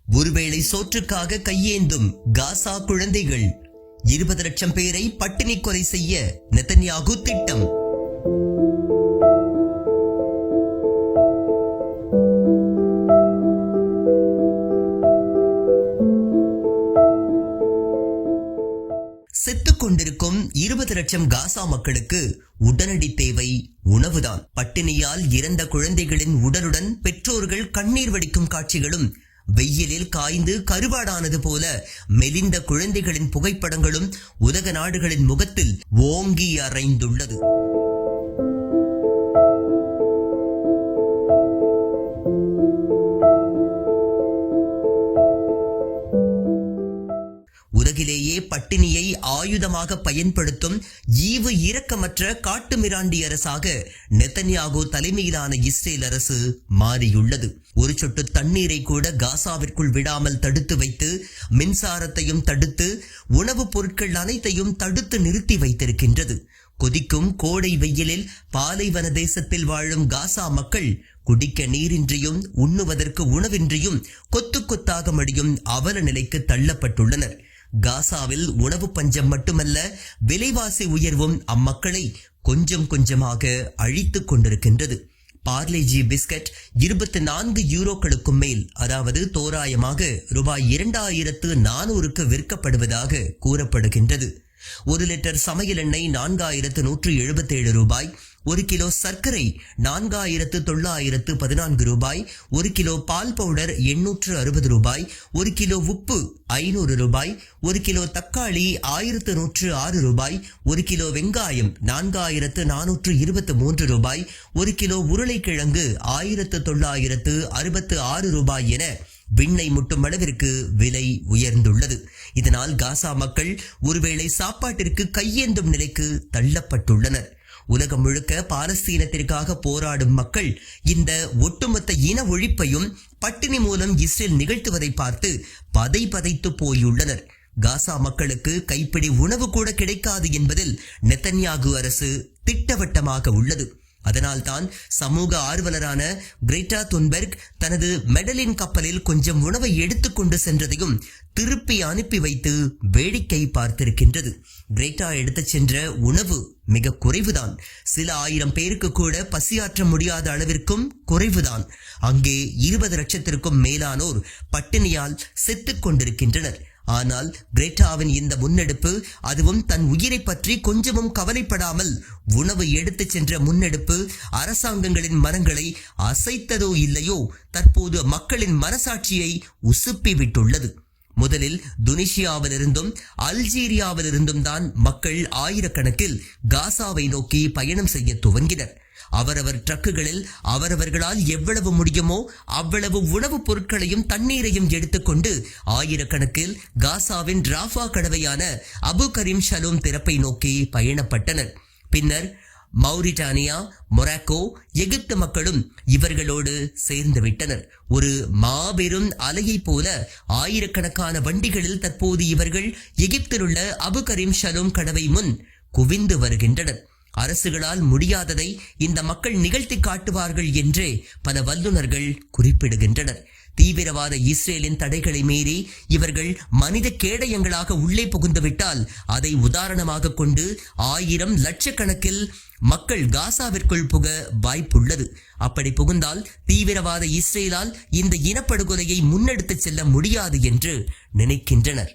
ஒருவேளை சோற்றுக்காக கையேந்தும் காசா குழந்தைகள். 20 லட்சம் பேரை பட்டினி கொலை செய்ய நெதன்யாகு திட்டம். செத்துக் கொண்டிருக்கும் 20 லட்சம் காசா மக்களுக்கு உடனடி தேவை உணவுதான். பட்டினியால் இறந்த குழந்தைகளின் உடலுடன் பெற்றோர்கள் கண்ணீர் வடிக்கும் காட்சிகளும், வெயிலில் காய்ந்து கருவாடானது போல மெலிந்த குழந்தைகளின் புகைப்படங்களும் உலக நாடுகளின் முகத்தில் ஓங்கி அறைந்துள்ளது. உலகிலேயே பட்டினியை ஆயுதமாக பயன்படுத்தும் ஈவு இரக்கமற்ற காட்டுமிராண்டி அரசாக நெதன்யாகு தலைமையிலான இஸ்ரேல் அரசு மாறியுள்ளது. ஒரு சொட்டு தண்ணீரை கூட காசாவிற்குள் விடாமல் தடுத்து வைத்து, மின்சாரத்தையும் தடுத்து, உணவுப் பொருட்கள் அனைத்தையும் தடுத்து நிறுத்தி வைத்திருக்கின்றது. கொதிக்கும் கோடை வெயிலில் பாலைவன தேசத்தில் வாழும் காசா மக்கள் குடிக்க நீரின்றியும் உண்ணுவதற்கு உணவின்றியும் கொத்து கொத்தாக மடியும் அவல நிலைக்கு தள்ளப்பட்டுள்ளனர். காசாவில் உணவு பஞ்சம் மட்டுமல்ல, விலைவாசி உயர்வும் அம்மக்களை கொஞ்சம் கொஞ்சமாக அழித்துக் கொண்டிருக்கின்றது. பார்லேஜி பிஸ்கட் 24 யூரோக்களுக்கும் மேல், அதாவது தோராயமாக ரூபாய் 2400க்கு விற்கப்படுவதாக கூறப்படுகின்றது. 1 லிட்டர் சமையல் எண்ணெய் 4177 ரூபாய், 1 கிலோ சர்க்கரை 4914 ரூபாய், 1 கிலோ பால் பவுடர் 860 ரூபாய், 1 கிலோ உப்பு 500 ரூபாய், 1 கிலோ தக்காளி 1106 ரூபாய், 1 கிலோ வெங்காயம் 4423 ரூபாய், 1 கிலோ உருளைக்கிழங்கு 1966 ரூபாய் என விண்ணை முட்டும் அளவிற்கு விலை உயர்ந்துள்ளது. இதனால் காசா மக்கள் ஒருவேளை சாப்பாட்டிற்கு கையேந்தும் நிலைக்கு தள்ளப்பட்டுள்ளனர். உலகம் முழுக்க பாலஸ்தீனத்திற்காக போராடும் மக்கள் இந்த ஒட்டுமொத்த இன ஒழிப்பையும் பட்டினி மூலம் இஸ்ரேல் நிகழ்த்துவதை பார்த்து பதைத்து போயுள்ளனர். காசா மக்களுக்கு கைப்பிடி உணவு கூட கிடைக்காது என்பதில் நெதன்யாகு அரசு திட்டவட்டமாக உள்ளது. அதனால்தான் சமூக ஆர்வலரான கிரேட்டா துன்பெர்க் தனது மெடலின் கப்பலில் கொஞ்சம் உணவை எடுத்துக்கொண்டு சென்றதையும் திருப்பி அனுப்பி வைத்து வேடிக்கை பார்த்திருக்கின்றது. கிரேட்டா எடுத்துச் சென்ற உணவு மிக குறைவுதான். சில ஆயிரம் பேருக்கு கூட பசியாற்ற முடியாத அளவிற்கும் குறைவுதான். அங்கே 20 லட்சத்திற்கும் மேலானோர் பட்டினியால் செத்துக் கொண்டிருக்கின்றனர். ஆனால் கிரேட்டாவின் இந்த முன்னெடுப்பு, அதுவும் தன் உயிரை பற்றி கொஞ்சமும் கவலைப்படாமல் உணவு எடுத்துச் சென்ற முன்னெடுப்பு, அரசாங்கங்களின் மனங்களை அசைத்ததோ இல்லையோ, தற்போது மக்களின் மனசாட்சியை உசுப்பி விட்டுள்ளது. முதலில் துனிசியாவிலிருந்தும் அல்ஜீரியாவிலிருந்தும் தான் மக்கள் ஆயிரக்கணக்கில் காசாவை நோக்கி பயணம் செய்ய துவங்கினர். அவரவர் ட்ரக்குகளில் அவரவர்களால் எவ்வளவு முடியுமோ அவ்வளவு உணவுப் பொருட்களையும் தண்ணீரையும் எடுத்துக்கொண்டு ஆயிரக்கணக்கில் காசாவின் ராஃபா கடவையான அபு கரீம் ஷலோம் திறப்பை நோக்கி பயணப்பட்டனர். பின்னர் மௌரிட்டானியா, மொராக்கோ, எகிப்து மக்களும் இவர்களோடு சேர்ந்து விட்டனர். ஒரு மாபெரும் அலையை போல ஆயிரக்கணக்கான வண்டிகளில் தற்போது இவர்கள் எகிப்தில் உள்ள அபு கரீம் ஷலோம் கடவை முன் குவிந்து வருகின்றனர். அரசுகளால் முடியாததை இந்த மக்கள் நிகழ்த்தி காட்டுவார்கள் என்றே பல வல்லுநர்கள் குறிப்பிடுகின்றனர். தீவிரவாத இஸ்ரேலின் தடைகளை மீறி இவர்கள் மனித கேடயங்களாக உள்ளே புகுந்துவிட்டால் அதை உதாரணமாக கொண்டு 1000 லட்சக்கணக்கில் மக்கள் காசாவிற்குள் புக வாய்ப்புள்ளது. அப்படி புகுந்தால் தீவிரவாத இஸ்ரேலால் இந்த இனப்படுகொலையை முன்னெடுத்து செல்ல முடியாது என்று நினைக்கின்றனர்.